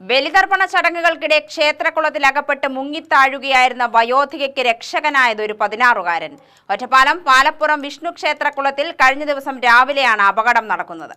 ബലിതർപ്പണ ചടങ്ങുകൾക്കിടെ ക്ഷേത്രകുളത്തിൽ അകപ്പെട്ട് മുങ്ങിത്താഴുകയായിരുന്ന വയോധികയ്ക്ക് രക്ഷകനായത് ഒരു 16-കാരൻ. ഒറ്റപ്പാലം പാലപ്പുറം വിഷ്ണു ക്ഷേത്രകുളത്തിൽ കഴിഞ്ഞ ദിവസം രാവിലെയാണ് അപകടം നടക്കുന്നത്.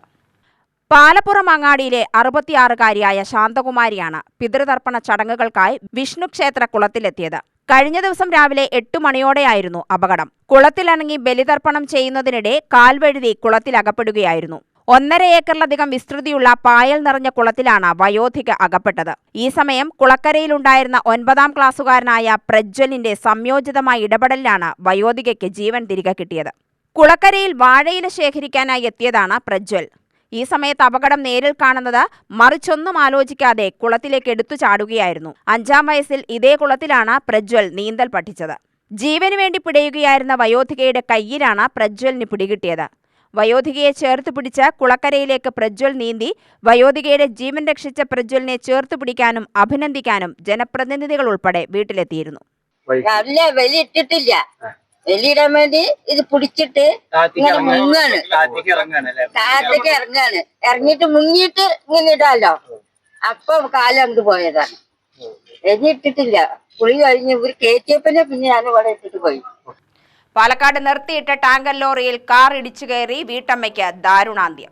പാലപ്പുറം അങ്ങാടിയിലെ 66-കാരിയായ ശാന്തകുമാരിയാണ് പിതൃതർപ്പണ ചടങ്ങുകൾക്കായി വിഷ്ണു ക്ഷേത്രകുളത്തിലെത്തിയത്. കഴിഞ്ഞ ദിവസം രാവിലെ 8 മണിയോടെയായിരുന്നു അപകടം. കുളത്തിലിറങ്ങി ബലിതർപ്പണം ചെയ്യുന്നതിനിടെ കാൽവഴുതി കുളത്തിലകപ്പെടുകയായിരുന്നു. 1.5 ഏക്കറിലധികം വിസ്തൃതിയുള്ള പായൽ നിറഞ്ഞ കുളത്തിലാണ് വയോധിക അകപ്പെട്ടത്. ഈ സമയം കുളക്കരയിലുണ്ടായിരുന്ന 9ാം ക്ലാസ്സുകാരനായ പ്രജ്വലിന്റെ സംയോജിതമായ ഇടപെടലിലാണ് വയോധികയ്ക്ക് ജീവൻ തിരികെ കിട്ടിയത്. കുളക്കരയിൽ വാഴയില ശേഖരിക്കാനായി എത്തിയതാണ് പ്രജ്വൽ. ഈ സമയത്ത് അപകടം നേരിൽ കാണുന്നത് മറിച്ചൊന്നും ആലോചിക്കാതെ കുളത്തിലേക്ക് എടുത്തു ചാടുകയായിരുന്നു. 5ാം വയസ്സിൽ ഇതേ കുളത്തിലാണ് പ്രജ്വൽ നീന്തൽ പഠിച്ചത്. ജീവന് വേണ്ടി പിടയുകയായിരുന്ന വയോധികയുടെ കയ്യിലാണ് പ്രജ്വലിന് പിടികിട്ടിയത്. വയോധികയെ ചേർത്ത് പിടിച്ച് കുളക്കരയിലേക്ക് പ്രജ്വൽ നീന്തി. വയോധികയുടെ ജീവൻ രക്ഷിച്ച പ്രജ്വലിനെ ചേർത്ത് പിടിക്കാനും അഭിനന്ദിക്കാനും ജനപ്രതിനിധികൾ ഉൾപ്പെടെ വീട്ടിലെത്തിയിരുന്നു. വെളിയിടാൻ വേണ്ടി ഇത് പിടിച്ചിട്ട് ഇങ്ങനെ മുങ്ങാണ്, താഴത്തേക്ക് ഇറങ്ങാണ്. ഇറങ്ങിയിട്ട് മുങ്ങിയിട്ട് ഇങ്ങനെ ഇടാലോ. അപ്പൊ കാലം അങ്ങോട്ട് പോയതാണ്. എഴുതിയിട്ടിട്ടില്ല. കുളി കഴിഞ്ഞ് ഇവർ കയറ്റിയപ്പനെ പിന്നെ ഞാൻ ഇവിടെ ഇട്ടിട്ട് പോയി. പാലക്കാട് നിർത്തിയിട്ട ടാങ്കർ ലോറിയിൽ കാർ ഇടിച്ചു കയറി വീട്ടമ്മയ്ക്ക് ദാരുണാന്ത്യം.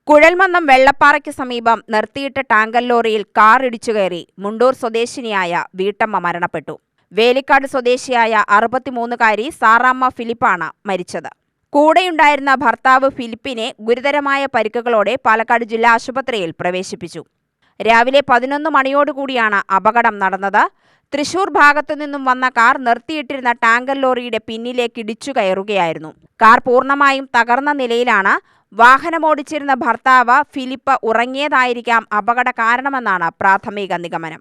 കുഴൽമന്നം വെള്ളപ്പാറയ്ക്ക് സമീപം നിർത്തിയിട്ട ടാങ്കർ ലോറിയിൽ കാർ ഇടിച്ചു കയറി മുണ്ടൂർ സ്വദേശിനിയായ വീട്ടമ്മ മരണപ്പെട്ടു. വേലിക്കാട് സ്വദേശിയായ 63-കാരി സാറാമ്മ ഫിലിപ്പാണ് മരിച്ചത്. കൂടെയുണ്ടായിരുന്ന ഭർത്താവ് ഫിലിപ്പിനെ ഗുരുതരമായ പരിക്കുകളോടെ പാലക്കാട് ജില്ലാ ആശുപത്രിയിൽ പ്രവേശിപ്പിച്ചു. രാവിലെ 11 മണിയോടുകൂടിയാണ് അപകടം നടന്നത്. തൃശൂർ ഭാഗത്തു നിന്നും വന്ന കാർ നിർത്തിയിട്ടിരുന്ന ടാങ്കർ ലോറിയുടെ പിന്നിലേക്ക് ഇടിച്ചു കയറുകയായിരുന്നു. കാർ പൂർണ്ണമായും തകർന്ന നിലയിലാണ്. വാഹനമോടിച്ചിരുന്ന ഭർത്താവ് ഫിലിപ്പ് ഉറങ്ങിയതായിരിക്കാം അപകട കാരണമെന്നാണ് പ്രാഥമിക നിഗമനം.